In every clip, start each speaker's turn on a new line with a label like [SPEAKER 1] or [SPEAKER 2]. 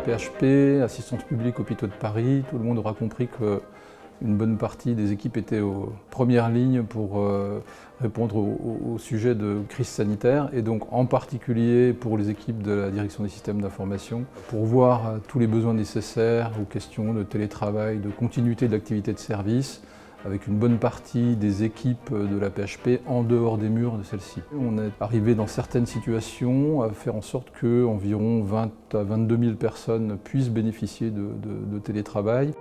[SPEAKER 1] PHP, Assistance publique hôpitaux de Paris, tout le monde aura compris qu'une bonne partie des équipes étaient aux premières lignes pour répondre au sujet de crise sanitaire et donc en particulier pour les équipes de la direction des systèmes d'information pour voir tous les besoins nécessaires aux questions de télétravail, de continuité de l'activité de service, avec une bonne partie des équipes de la PHP en dehors des murs de celle-ci. On est arrivé dans certaines situations à faire en sorte qu'environ 20 à 22 000 personnes puissent bénéficier de télétravail.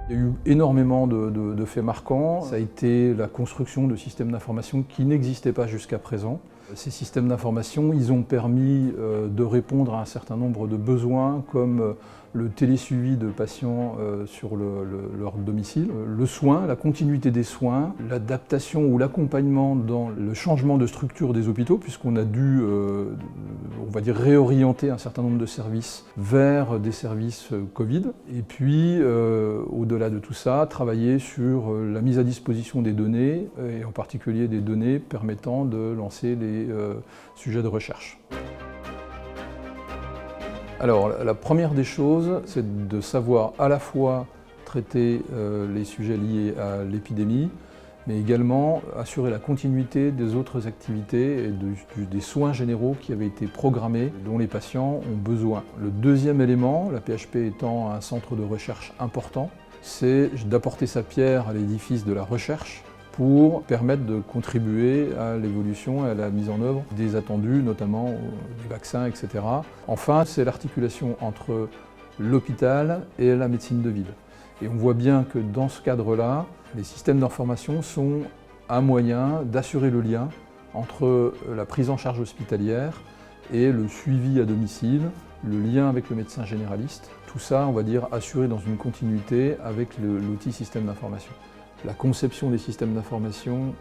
[SPEAKER 1] Il y a eu énormément de faits marquants. Ça a été la construction de systèmes d'information qui n'existaient pas jusqu'à présent. Ces systèmes d'information, ils ont permis de répondre à un certain nombre de besoins comme le télésuivi de patients sur leur domicile, le soin, la continuité des soins, l'adaptation ou l'accompagnement dans le changement de structure des hôpitaux puisqu'on a dû, on va dire, réorienter un certain nombre de services vers des services Covid. Et puis, au-delà de tout ça, travailler sur la mise à disposition des données et en particulier des données permettant de lancer les sujets de recherche. Alors, la première des choses, c'est de savoir à la fois traiter les sujets liés à l'épidémie, mais également assurer la continuité des autres activités et des soins généraux qui avaient été programmés, dont les patients ont besoin. Le deuxième élément, la PHP étant un centre de recherche important, c'est d'apporter sa pierre à l'édifice de la recherche pour permettre de contribuer à l'évolution et à la mise en œuvre des attendus, notamment des vaccins, etc. Enfin, c'est l'articulation entre l'hôpital et la médecine de ville. Et on voit bien que dans ce cadre-là, les systèmes d'information sont un moyen d'assurer le lien entre la prise en charge hospitalière et le suivi à domicile, le lien avec le médecin généraliste. Tout ça, on va dire, assuré dans une continuité avec l'outil système d'information. La conception des systèmes d'information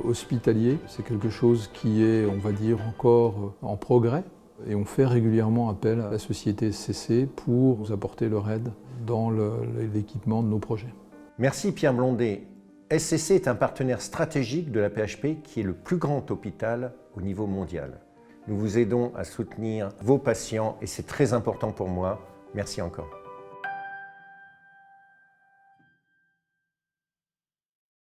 [SPEAKER 1] hospitaliers, c'est quelque chose qui est, on va dire, encore en progrès. Et on fait régulièrement appel à la société SCC pour nous apporter leur aide dans l'équipement de nos projets.
[SPEAKER 2] Merci Pierre Blondet. SCC est un partenaire stratégique de la PHP qui est le plus grand hôpital au niveau mondial. Nous vous aidons à soutenir vos patients et c'est très important pour moi. Merci encore.